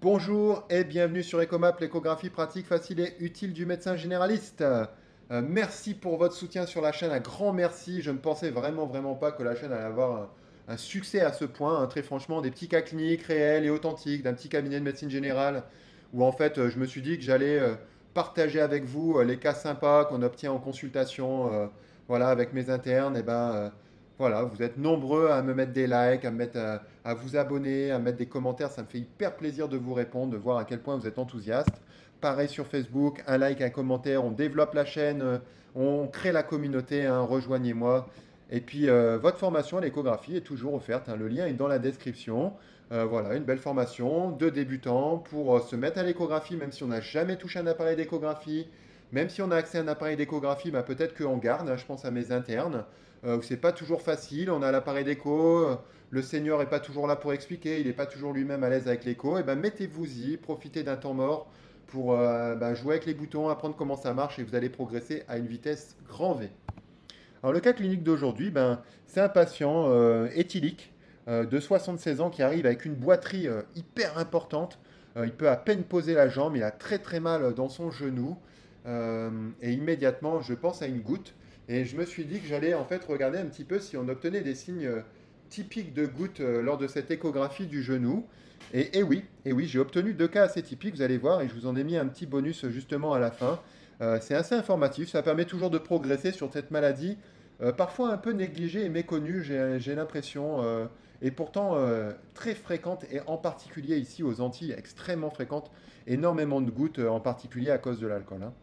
Bonjour et bienvenue sur Ecomap, l'échographie pratique, facile et utile du médecin généraliste. Merci pour votre soutien sur la chaîne, un grand merci. Je ne pensais vraiment pas que la chaîne allait avoir un succès à ce point, hein. Très franchement, des petits cas cliniques réels et authentiques d'un petit cabinet de médecine générale où en fait je me suis dit que j'allais partager avec vous les cas sympas qu'on obtient en consultation, voilà, avec mes internes. Et voilà, vous êtes nombreux à me mettre des likes, à vous abonner, à mettre des commentaires. Ça me fait hyper plaisir de vous répondre, de voir à quel point vous êtes enthousiaste. Pareil sur Facebook, un like, un commentaire, on développe la chaîne, on crée la communauté, hein, rejoignez-moi. Et puis votre formation à l'échographie est toujours offerte, hein, le lien est dans la description. Voilà, une belle formation de débutant pour se mettre à l'échographie, même si on n'a jamais touché un appareil d'échographie, même si on a accès à un appareil d'échographie, bah, peut-être qu'on garde, hein, je pense à mes internes, où c'est pas toujours facile, on a l'appareil d'écho, le senior n'est pas toujours là pour expliquer, il n'est pas toujours lui-même à l'aise avec l'écho, et ben mettez-vous-y, profitez d'un temps mort pour jouer avec les boutons, apprendre comment ça marche et vous allez progresser à une vitesse grand V. Alors le cas clinique d'aujourd'hui, c'est un patient éthylique de 76 ans qui arrive avec une boiterie hyper importante. Il peut à peine poser la jambe, il a très mal dans son genou. Et immédiatement, je pense à une goutte. Et je me suis dit que j'allais en fait regarder un petit peu si on obtenait des signes typiques de goutte lors de cette échographie du genou. Et oui, j'ai obtenu deux cas assez typiques, vous allez voir, et je vous en ai mis un petit bonus justement à la fin. C'est assez informatif, ça permet toujours de progresser sur cette maladie, parfois un peu négligée et méconnue, j'ai l'impression, et pourtant très fréquente, et en particulier ici aux Antilles, extrêmement fréquente, énormément de gouttes, en particulier à cause de l'alcool, hein.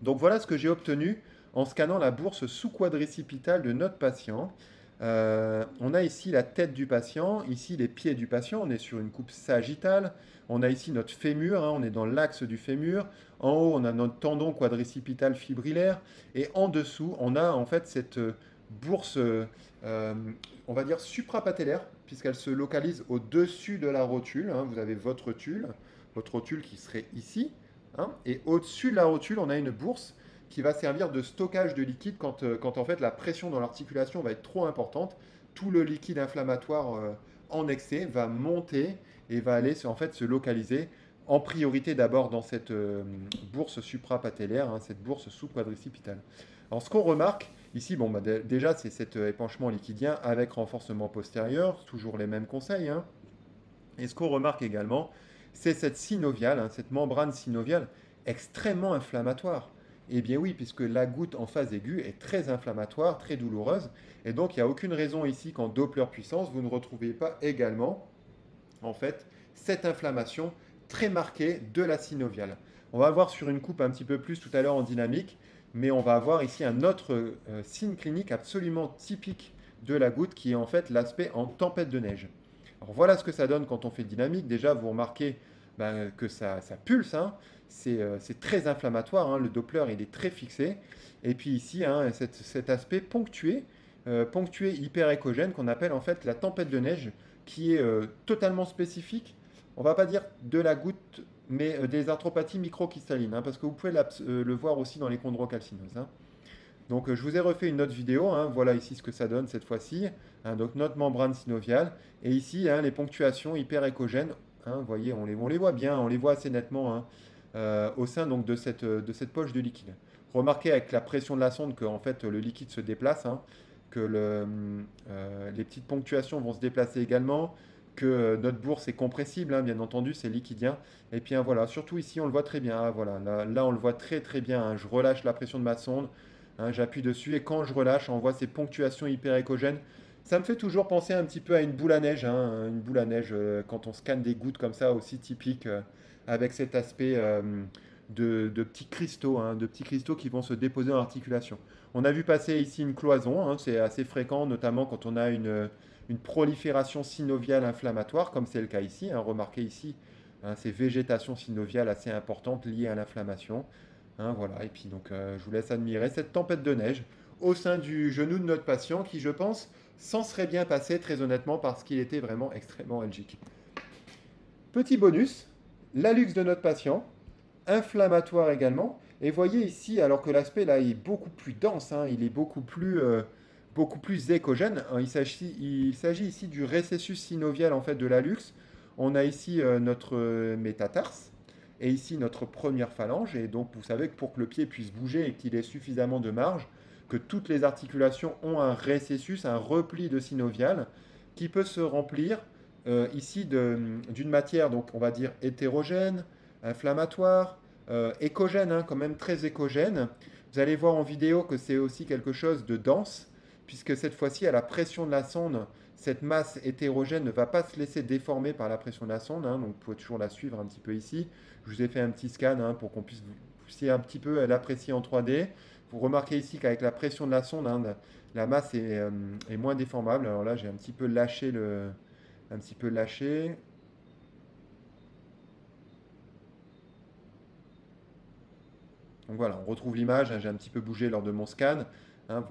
Donc voilà ce que j'ai obtenu en scannant la bourse sous-quadricipitale de notre patient. On a ici la tête du patient, ici les pieds du patient, on est sur une coupe sagittale. On a ici notre fémur, hein, on est dans l'axe du fémur. En haut, on a notre tendon quadricipital fibrillaire. Et en dessous, on a en fait cette bourse, on va dire suprapatellaire, puisqu'elle se localise au-dessus de la rotule, hein. Vous avez votre rotule qui serait ici, hein, et au-dessus de la rotule, on a une bourse qui va servir de stockage de liquide quand en fait la pression dans l'articulation va être trop importante. Tout le liquide inflammatoire en excès va monter et va aller en fait se localiser en priorité d'abord dans cette bourse suprapatellaire, hein, cette bourse sous-quadricipitale. Alors ce qu'on remarque ici, bon, déjà c'est cet épanchement liquidien avec renforcement postérieur, toujours les mêmes conseils, hein. Et ce qu'on remarque également, c'est cette synoviale, hein, cette membrane synoviale extrêmement inflammatoire. Eh bien oui, puisque la goutte en phase aiguë est très inflammatoire, très douloureuse, et donc il n'y a aucune raison ici qu'en Doppler puissance, vous ne retrouviez pas également, en fait, cette inflammation très marquée de la synoviale. On va voir sur une coupe un petit peu plus tout à l'heure en dynamique, mais on va avoir ici un autre signe clinique absolument typique de la goutte qui est en fait l'aspect en tempête de neige. Alors voilà ce que ça donne quand on fait dynamique. Déjà, vous remarquez que ça pulse, hein. C'est très inflammatoire, hein. Le Doppler, il est très fixé. Et puis ici, hein, cet aspect ponctué hyper échogène qu'on appelle en fait la tempête de neige, qui est totalement spécifique. On va pas dire de la goutte, mais des arthropathies microcristallines, hein, parce que vous pouvez le voir aussi dans les chondrocalcinoses, hein. Donc je vous ai refait une autre vidéo, hein. Voilà ici ce que ça donne cette fois-ci, hein. Donc notre membrane synoviale, et ici hein, les ponctuations hyper échogènes, hein. Vous voyez, on les voit bien, on les voit assez nettement, hein, au sein donc, de cette poche de liquide. Remarquez avec la pression de la sonde que en fait, le liquide se déplace, hein, que les petites ponctuations vont se déplacer également, que notre bourse est compressible, hein, bien entendu, c'est liquidien. Et puis hein, voilà, surtout ici, on le voit très bien, hein, voilà, là, on le voit très bien, hein. Je relâche la pression de ma sonde, hein, j'appuie dessus et quand je relâche, on voit ces ponctuations hyper échogènes. Ça me fait toujours penser un petit peu à une boule à neige, hein, une boule à neige quand on scanne des gouttes comme ça, aussi typique, avec cet aspect de petits cristaux, hein, de petits cristaux qui vont se déposer dans l'articulation. On a vu passer ici une cloison, hein, c'est assez fréquent, notamment quand on a une prolifération synoviale inflammatoire, comme c'est le cas ici, hein. Remarquez ici, hein, ces végétations synoviales assez importantes liées à l'inflammation, hein, voilà. Et puis donc, je vous laisse admirer cette tempête de neige au sein du genou de notre patient qui, je pense, s'en serait bien passé, très honnêtement, parce qu'il était vraiment extrêmement algique. Petit bonus, l'hallux de notre patient, inflammatoire également. Et voyez ici, alors que l'aspect là est beaucoup plus dense, hein, il est beaucoup plus échogène, hein. Il s'agit ici du récessus synovial en fait de l'hallux. On a ici notre métatarse et ici notre première phalange. Et donc vous savez que pour que le pied puisse bouger et qu'il ait suffisamment de marge, que toutes les articulations ont un récessus, un repli de synovial qui peut se remplir ici d'une matière, donc on va dire hétérogène, inflammatoire, écogène, hein, quand même très écogène. Vous allez voir en vidéo que c'est aussi quelque chose de dense, puisque cette fois-ci, à la pression de la sonde, cette masse hétérogène ne va pas se laisser déformer par la pression de la sonde, hein, donc vous pouvez toujours la suivre un petit peu ici. Je vous ai fait un petit scan hein, pour qu'on puissiez un petit peu l'apprécier en 3D. Vous remarquez ici qu'avec la pression de la sonde, hein, la masse est moins déformable. Alors là, j'ai un petit peu lâché un petit peu lâché. Donc voilà, on retrouve l'image, hein, j'ai un petit peu bougé lors de mon scan. Hein,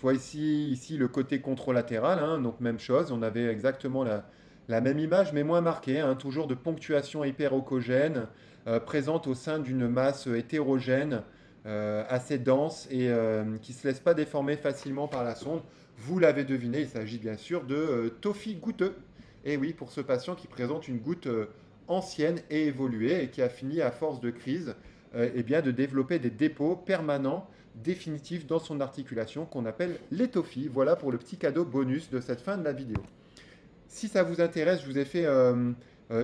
voit ici le côté contralatéral, hein, donc même chose, on avait exactement la même image, mais moins marquée, hein, toujours de ponctuation hyperocogène, présente au sein d'une masse hétérogène, assez dense et qui ne se laisse pas déformer facilement par la sonde. Vous l'avez deviné, il s'agit bien sûr de toffee goutteux. Et oui, pour ce patient qui présente une goutte ancienne et évoluée et qui a fini à force de crise eh bien, de développer des dépôts permanents définitif dans son articulation qu'on appelle l'étophie. Voilà pour le petit cadeau bonus de cette fin de la vidéo. Si ça vous intéresse, je vous ai fait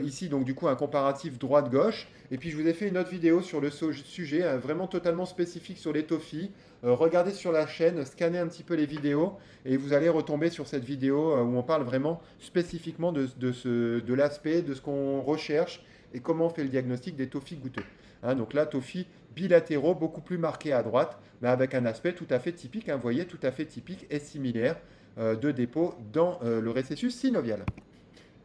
ici donc du coup un comparatif droite-gauche et puis je vous ai fait une autre vidéo sur le sujet vraiment totalement spécifique sur l'étophie. Regardez sur la chaîne, scannez un petit peu les vidéos et vous allez retomber sur cette vidéo où on parle vraiment spécifiquement de l'aspect, de ce qu'on recherche et comment on fait le diagnostic des tophies goûteux. Hein, donc là, tophies bilatéraux, beaucoup plus marqués à droite, mais avec un aspect tout à fait typique, hein, vous voyez, tout à fait typique et similaire de dépôt dans le récessus synovial.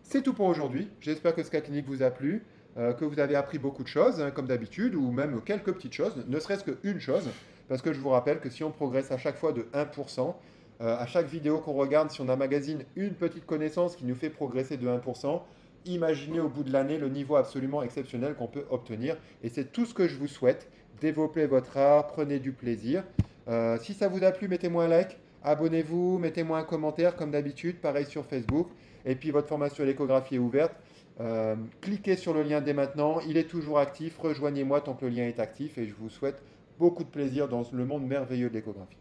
C'est tout pour aujourd'hui. J'espère que ce cas clinique vous a plu, que vous avez appris beaucoup de choses, hein, comme d'habitude, ou même quelques petites choses, ne serait-ce qu'une chose, parce que je vous rappelle que si on progresse à chaque fois de 1%, à chaque vidéo qu'on regarde, si on emmagasine une petite connaissance qui nous fait progresser de 1%, imaginez au bout de l'année le niveau absolument exceptionnel qu'on peut obtenir. Et c'est tout ce que je vous souhaite. Développez votre art, prenez du plaisir. Si ça vous a plu, mettez-moi un like, abonnez-vous, mettez-moi un commentaire comme d'habitude, pareil sur Facebook. Et puis votre formation à l'échographie est ouverte. Cliquez sur le lien dès maintenant, il est toujours actif. Rejoignez-moi tant que le lien est actif et je vous souhaite beaucoup de plaisir dans le monde merveilleux de l'échographie.